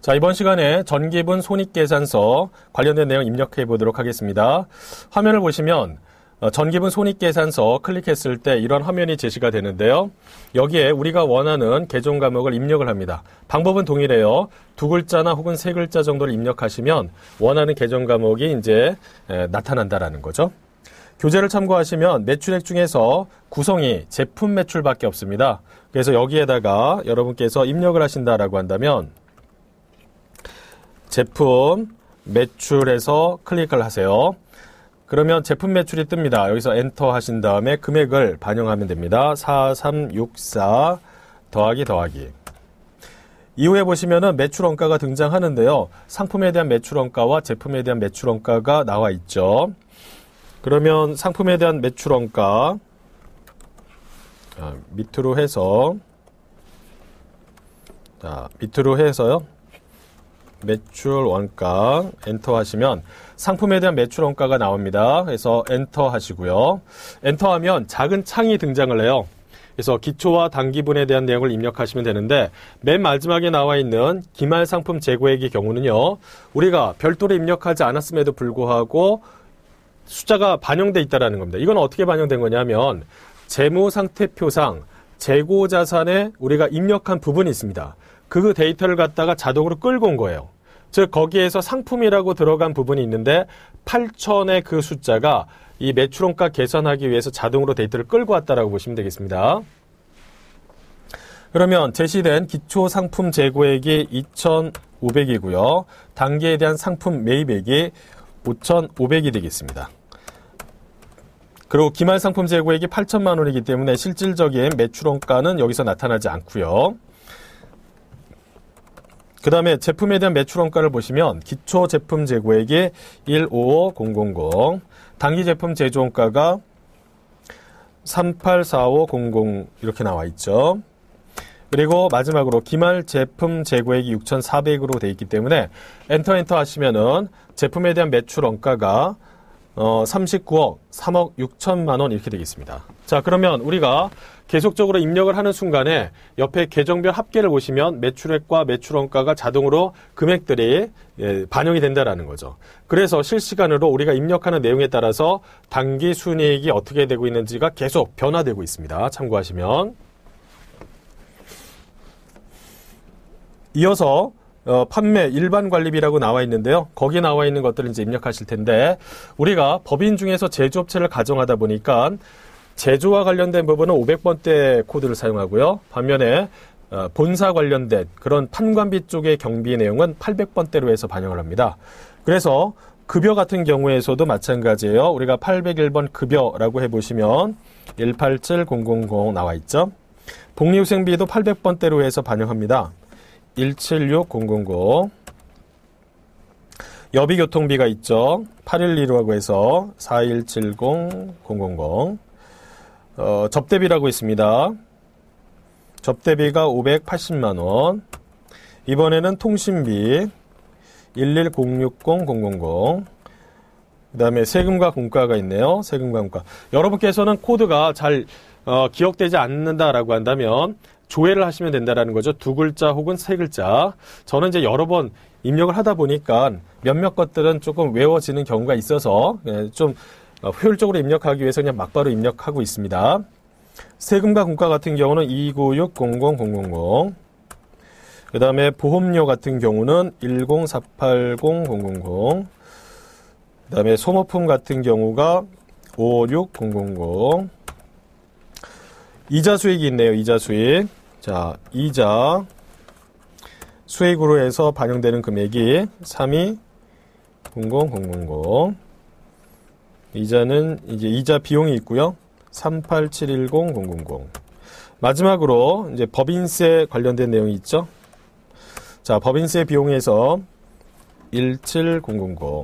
자, 이번 시간에 전기분 손익계산서 관련된 내용 입력해 보도록 하겠습니다. 화면을 보시면 전기분 손익계산서 클릭했을 때 이런 화면이 제시가 되는데요. 여기에 우리가 원하는 계정 과목을 입력을 합니다. 방법은 동일해요. 두 글자나 혹은 세 글자 정도를 입력하시면 원하는 계정 과목이 이제 나타난다라는 거죠. 교재를 참고하시면 매출액 중에서 구성이 제품 매출밖에 없습니다. 그래서 여기에다가 여러분께서 입력을 하신다라고 한다면 제품 매출에서 클릭을 하세요. 그러면 제품 매출이 뜹니다. 여기서 엔터 하신 다음에 금액을 반영하면 됩니다. 4364 더하기. 이후에 보시면은 매출 원가가 등장하는데요. 상품에 대한 매출 원가와 제품에 대한 매출 원가가 나와 있죠. 그러면 상품에 대한 매출 원가 밑으로 해서요. 매출 원가 엔터 하시면 상품에 대한 매출 원가가 나옵니다. 그래서 엔터 하시고요. 엔터 하면 작은 창이 등장을 해요. 그래서 기초와 단기분에 대한 내용을 입력하시면 되는데 맨 마지막에 나와 있는 기말 상품 재고액의 경우는요. 우리가 별도로 입력하지 않았음에도 불구하고 숫자가 반영돼 있다는 겁니다. 이건 어떻게 반영된 거냐면 재무상태표상 재고자산에 우리가 입력한 부분이 있습니다. 그 데이터를 갖다가 자동으로 끌고 온 거예요. 즉 거기에서 상품이라고 들어간 부분이 있는데 8,000의 그 숫자가 이 매출원가 계산하기 위해서 자동으로 데이터를 끌고 왔다라고 보시면 되겠습니다. 그러면 제시된 기초 상품 재고액이 2,500이고요. 단기에 대한 상품 매입액이 5,500이 되겠습니다. 그리고 기말 상품 재고액이 8천만 원이기 때문에 실질적인 매출원가는 여기서 나타나지 않고요. 그 다음에 제품에 대한 매출원가를 보시면 기초 제품 재고액이 155000, 단기 제품 제조원가가 384500 이렇게 나와 있죠. 그리고 마지막으로 기말 제품 재고액이 6400으로 되어 있기 때문에 엔터 하시면은 제품에 대한 매출원가가 39억 3억 6천만 원 이렇게 되겠습니다. 자, 그러면 우리가 계속적으로 입력을 하는 순간에 옆에 계정별 합계를 보시면 매출액과 매출원가가 자동으로 금액들이 반영이 된다라는 거죠. 그래서 실시간으로 우리가 입력하는 내용에 따라서 단기 순이익이 어떻게 되고 있는지가 계속 변화되고 있습니다. 참고하시면. 이어서 판매 일반 관리비라고 나와 있는데요. 거기에 나와 있는 것들을 이제 입력하실 텐데 우리가 법인 중에서 제조업체를 가정하다 보니까 제조와 관련된 부분은 500번대 코드를 사용하고요. 반면에 본사 관련된 그런 판관비 쪽의 경비 내용은 800번대로 해서 반영을 합니다. 그래서 급여 같은 경우에서도 마찬가지예요. 우리가 801번 급여라고 해보시면 187000 나와 있죠. 복리후생비도 800번대로 해서 반영합니다. 176000. 여비교통비가 있죠. 812라고 해서 4170000. 접대비라고 있습니다. 접대비가 580만원. 이번에는 통신비 1106000. 그 다음에 세금과 공과가 있네요. 세금과 공과. 여러분께서는 코드가 잘 기억되지 않는다라고 한다면 조회를 하시면 된다라는 거죠. 두 글자 혹은 세 글자. 저는 이제 여러 번 입력을 하다 보니까 몇몇 것들은 조금 외워지는 경우가 있어서 좀 효율적으로 입력하기 위해서 그냥 막바로 입력하고 있습니다. 세금과 공과 같은 경우는 2960000. 그 다음에 보험료 같은 경우는 1048000. 그 다음에 소모품 같은 경우가 56000. 이자 수익이 있네요. 이자 수익. 자, 이자 수익으로 해서 반영되는 금액이 3200000. 이자는 이제 이자 비용이 있고요. 3871000. 마지막으로 이제 법인세 관련된 내용이 있죠. 자, 법인세 비용에서 17000.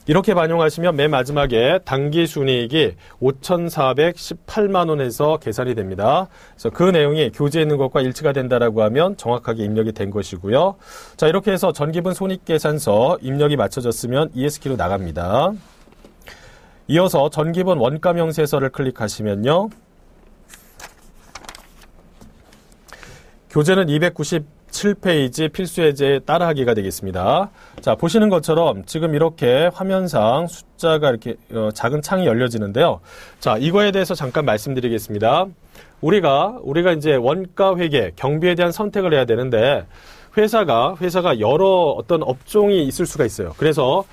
이렇게 반영하시면 맨 마지막에 단기 순이익이 5,418만 원에서 계산이 됩니다. 그래서 그 내용이 교재에 있는 것과 일치가 된다라고 하면 정확하게 입력이 된 것이고요. 자, 이렇게 해서 전기분 손익계산서 입력이 맞춰졌으면 ESK로 나갑니다. 이어서 전기분 원가명세서를 클릭하시면요. 교재는 7페이지 필수예제 따라하기가 되겠습니다. 자, 보시는 것처럼 지금 이렇게 화면상 숫자가 이렇게 작은 창이 열려지는데요. 자, 이거에 대해서 잠깐 말씀드리겠습니다. 우리가 이제 원가 회계, 경비에 대한 선택을 해야 되는데 회사가 여러 어떤 업종이 있을 수가 있어요. 그래서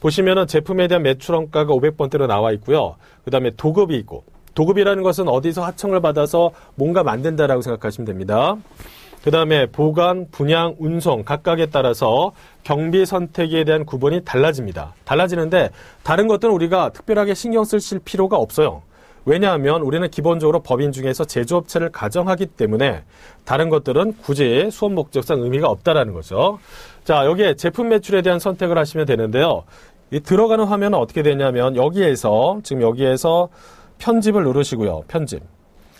보시면은 제품에 대한 매출 원가가 500번대로 나와 있고요. 그 다음에 도급이 있고, 도급이라는 것은 어디서 하청을 받아서 뭔가 만든다라고 생각하시면 됩니다. 그 다음에 보관, 분양, 운송 각각에 따라서 경비 선택에 대한 구분이 달라집니다. 달라지는데 다른 것들은 우리가 특별하게 신경 쓰실 필요가 없어요. 왜냐하면 우리는 기본적으로 법인 중에서 제조업체를 가정하기 때문에 다른 것들은 굳이 수업 목적상 의미가 없다라는 거죠. 자, 여기에 제품 매출에 대한 선택을 하시면 되는데요. 이 들어가는 화면은 어떻게 되냐면 여기에서 편집을 누르시고요. 편집.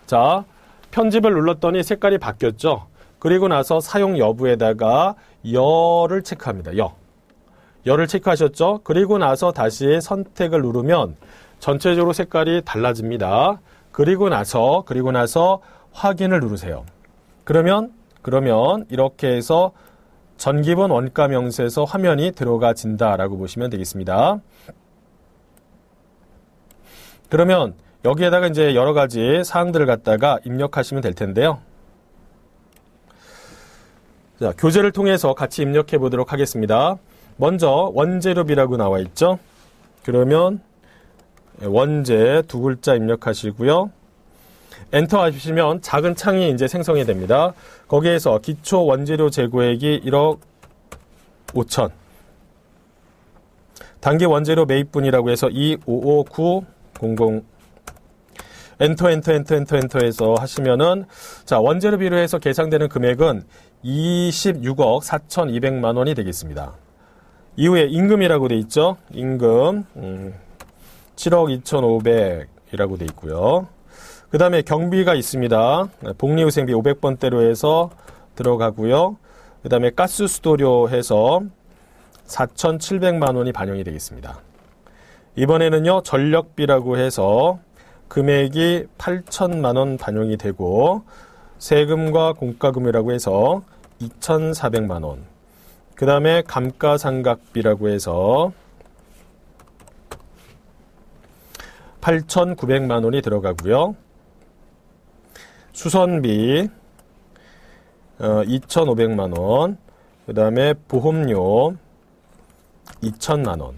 자, 편집을 눌렀더니 색깔이 바뀌었죠. 그리고 나서 사용 여부에다가 여를 체크합니다. 여를 체크하셨죠? 그리고 나서 다시 선택을 누르면 전체적으로 색깔이 달라집니다. 그리고 나서 확인을 누르세요. 그러면 이렇게 해서 전기본 원가 명세서 화면이 들어가진다라고 보시면 되겠습니다. 그러면 여기에다가 이제 여러 가지 사항들을 갖다가 입력하시면 될 텐데요. 자, 교재를 통해서 같이 입력해 보도록 하겠습니다. 먼저 원재료비라고 나와 있죠. 그러면 원재 두 글자 입력하시고요. 엔터 하시면 작은 창이 이제 생성이 됩니다. 거기에서 기초 원재료 재고액이 1억 5천. 단기 원재료 매입분이라고 해서 255900. 엔터해서 하시면은, 자, 원재료비로 해서 계상되는 금액은 26억 4,200만 원이 되겠습니다. 이후에 임금이라고 돼 있죠. 임금 7억 2,500이라고 돼 있고요. 그 다음에 경비가 있습니다. 복리후생비 500번대로 해서 들어가고요. 그 다음에 가스수도료 해서 4,700만 원이 반영이 되겠습니다. 이번에는요, 전력비라고 해서 금액이 8천만 원 반영이 되고, 세금과 공과금이라고 해서 2,400만 원. 그 다음에 감가상각비라고 해서 8,900만 원이 들어가고요. 수선비 2,500만 원. 그 다음에 보험료 2,000만 원.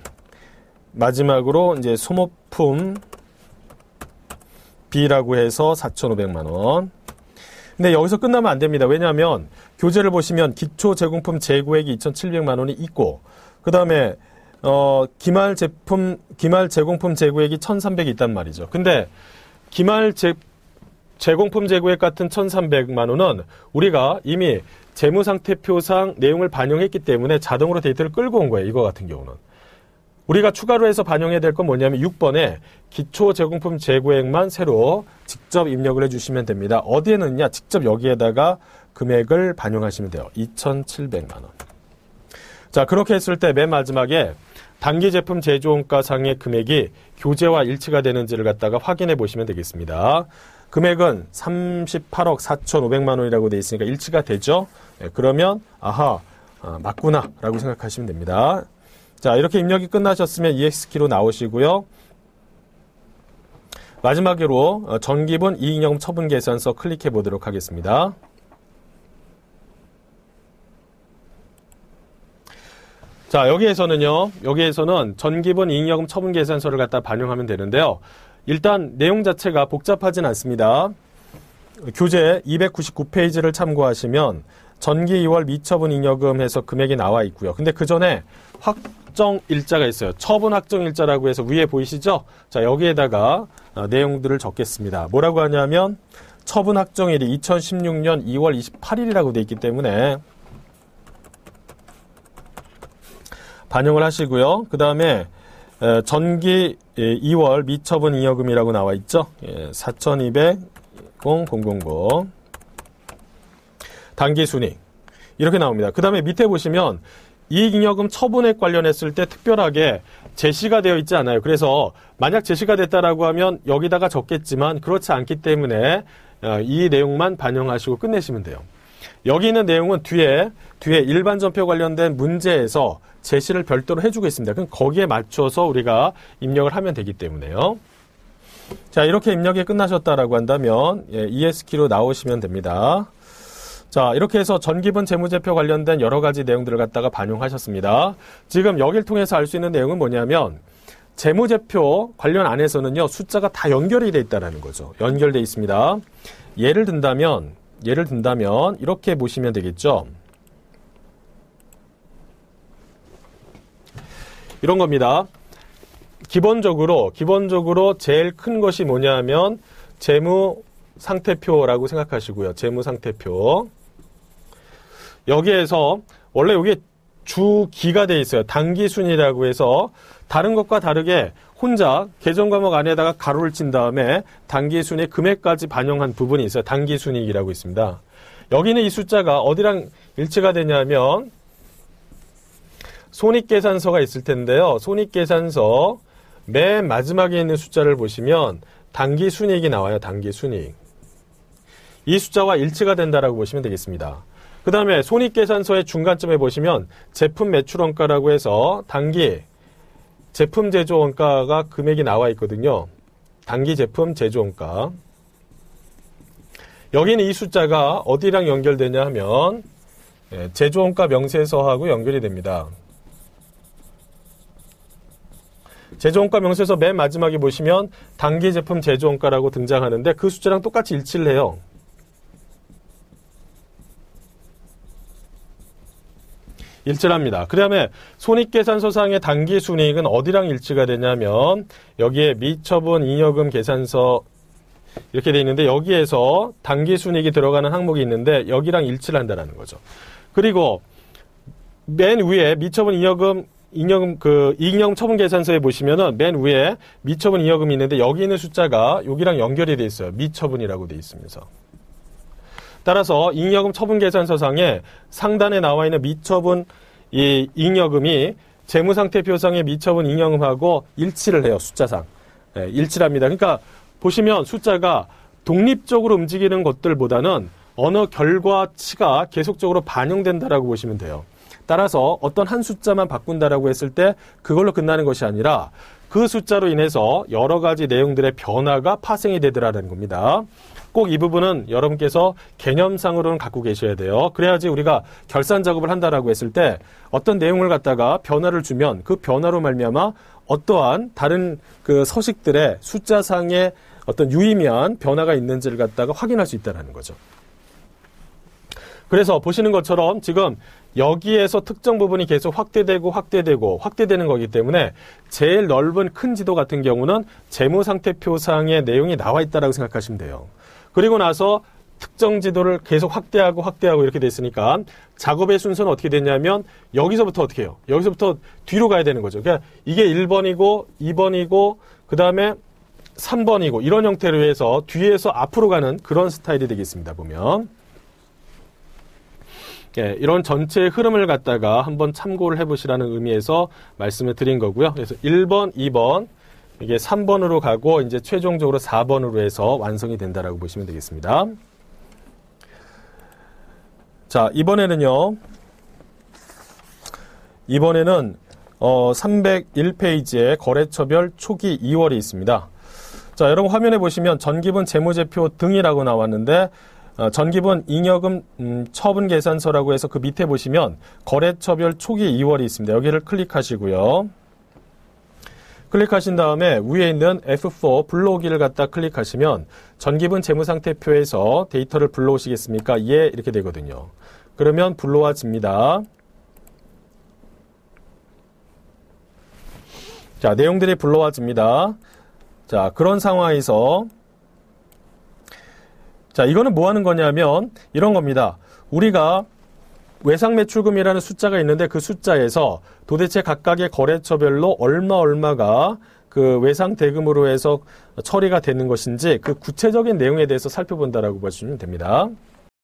마지막으로 이제 소모품 비라고 해서 4,500만 원. 근데 여기서 끝나면 안 됩니다. 왜냐하면 교재를 보시면 기초 제공품 재고액이 2,700만 원이 있고, 그 다음에 기말 제공품 재고액이 1,300이 있단 말이죠. 근데 기말 제공품 재고액 같은 1,300만 원은 우리가 이미 재무상태표상 내용을 반영했기 때문에 자동으로 데이터를 끌고 온 거예요. 이거 같은 경우는. 우리가 추가로 해서 반영해야 될 건 뭐냐면 6번에 기초 제공품 재고액만 새로 직접 입력을 해주시면 됩니다. 어디에 넣느냐? 직접 여기에다가 금액을 반영하시면 돼요. 2,700만 원. 자, 그렇게 했을 때 맨 마지막에 단기 제품 제조원가상의 금액이 교재와 일치가 되는지를 갖다가 확인해 보시면 되겠습니다. 금액은 38억 4,500만 원이라고 되어 있으니까 일치가 되죠? 네, 그러면 맞구나 라고 생각하시면 됩니다. 자, 이렇게 입력이 끝나셨으면 EX키로 나오시고요. 마지막으로 전기분 이익여금 처분 계산서 클릭해 보도록 하겠습니다. 자, 여기에서는 전기분 이익여금 처분 계산서를 갖다 반영하면 되는데요. 일단 내용 자체가 복잡하진 않습니다. 교재 299페이지를 참고하시면 전기 2월 미처분 잉여금 해서 금액이 나와 있고요. 근데 그 전에 확정 일자가 있어요. 처분 확정 일자라고 해서 위에 보이시죠? 자, 여기에다가 내용들을 적겠습니다. 뭐라고 하냐면 처분 확정일이 2016년 2월 28일이라고 돼 있기 때문에 반영을 하시고요. 그 다음에 전기 2월 미처분 잉여금이라고 나와 있죠? 4,200,000 단기 순이익 이렇게 나옵니다. 그 다음에 밑에 보시면 이익잉여금 처분액 관련했을 때 특별하게 제시가 되어 있지 않아요. 그래서 만약 제시가 됐다라고 하면 여기다가 적겠지만 그렇지 않기 때문에 이 내용만 반영하시고 끝내시면 돼요. 여기 있는 내용은 뒤에 일반 전표 관련된 문제에서 제시를 별도로 해주고 있습니다. 그럼 거기에 맞춰서 우리가 입력을 하면 되기 때문에요. 자, 이렇게 입력이 끝나셨다라고 한다면 ES키로 나오시면 됩니다. 자, 이렇게 해서 전기분 재무제표 관련된 여러 가지 내용들을 갖다가 반영하셨습니다. 지금 여기를 통해서 알 수 있는 내용은 뭐냐면 재무제표 관련 안에서는요, 숫자가 다 연결이 돼 있다는 거죠. 연결돼 있습니다. 예를 든다면 이렇게 보시면 되겠죠. 이런 겁니다. 기본적으로 제일 큰 것이 뭐냐면 재무상태표라고 생각하시고요. 재무상태표. 여기에서 원래 여기 주기가 돼 있어요. 단기순이라고 해서 다른 것과 다르게 혼자 계정과목 안에다가 가로를 친 다음에 단기순의 금액까지 반영한 부분이 있어요. 단기순이익이라고 있습니다. 여기는 이 숫자가 어디랑 일치가 되냐면 손익계산서가 있을 텐데요. 손익계산서 맨 마지막에 있는 숫자를 보시면 단기순이익이 나와요. 단기순이익. 이 숫자와 일치가 된다라고 보시면 되겠습니다. 그 다음에 손익계산서의 중간점에 보시면 제품 매출원가라고 해서 단기 제품 제조원가가 금액이 나와 있거든요. 단기 제품 제조원가. 여기는 이 숫자가 어디랑 연결되냐 하면 제조원가 명세서하고 연결이 됩니다. 제조원가 명세서 맨 마지막에 보시면 단기 제품 제조원가라고 등장하는데 그 숫자랑 똑같이 일치를 해요. 일치를 합니다. 그 다음에 손익계산서상의 단기순이익은 어디랑 일치가 되냐면 여기에 미처분 잉여금 계산서 이렇게 돼 있는데 여기에서 단기순이익이 들어가는 항목이 있는데 여기랑 일치를 한다는 거죠. 그리고 맨 위에 미처분 잉여금 이익여금 처분 계산서에 보시면은 맨 위에 미처분 잉여금이 있는데 여기 있는 숫자가 여기랑 연결이 돼 있어요. 미처분이라고 돼 있으면서. 따라서 이익여금 처분 계산서상에 상단에 나와 있는 미처분 이 이익여금이 재무상태표상의 미처분 이익여금하고 일치를 해요. 숫자상. 일치를 합니다. 그러니까 보시면 숫자가 독립적으로 움직이는 것들보다는 어느 결과치가 계속적으로 반영된다라고 보시면 돼요. 따라서 어떤 한 숫자만 바꾼다라고 했을 때 그걸로 끝나는 것이 아니라 그 숫자로 인해서 여러 가지 내용들의 변화가 파생이 되더라는 겁니다. 꼭 이 부분은 여러분께서 개념상으로는 갖고 계셔야 돼요. 그래야지 우리가 결산 작업을 한다라고 했을 때 어떤 내용을 갖다가 변화를 주면 그 변화로 말미암아 어떠한 다른 그 서식들의 숫자상의 어떤 유의미한 변화가 있는지를 갖다가 확인할 수 있다는 거죠. 그래서 보시는 것처럼 지금 여기에서 특정 부분이 계속 확대되는 거기 때문에 제일 넓은 큰 지도 같은 경우는 재무상태표상의 내용이 나와 있다라고 생각하시면 돼요. 그리고 나서 특정 지도를 계속 확대하고 이렇게 됐으니까 작업의 순서는 어떻게 됐냐면 여기서부터 어떻게 해요? 여기서부터 뒤로 가야 되는 거죠. 그러니까 이게 1번이고 2번이고 그 다음에 3번이고 이런 형태로 해서 뒤에서 앞으로 가는 그런 스타일이 되겠습니다. 보면 이런 전체의 흐름을 갖다가 한번 참고를 해보시라는 의미에서 말씀을 드린 거고요. 그래서 1번, 2번 이게 3번으로 가고 이제 최종적으로 4번으로 해서 완성이 된다라고 보시면 되겠습니다. 자, 이번에는 301페이지에 거래처별 초기 2월이 있습니다. 자, 여러분 화면에 보시면 전기분 재무제표 등이라고 나왔는데 전기분 잉여금 처분 계산서라고 해서 그 밑에 보시면 거래처별 초기 2월이 있습니다. 여기를 클릭하시고요. 클릭하신 다음에 위에 있는 F4 불러오기를 갖다 클릭하시면 전기분 재무상태표에서 데이터를 불러오시겠습니까? 예, 이렇게 되거든요. 그러면 불러와집니다. 자, 내용들이 불러와집니다. 자, 그런 상황에서 자, 이거는 뭐 하는 거냐면 이런 겁니다. 우리가 외상매출금이라는 숫자가 있는데 그 숫자에서 도대체 각각의 거래처별로 얼마가 그 외상대금으로 해서 처리가 되는 것인지 그 구체적인 내용에 대해서 살펴본다라고 보시면 됩니다.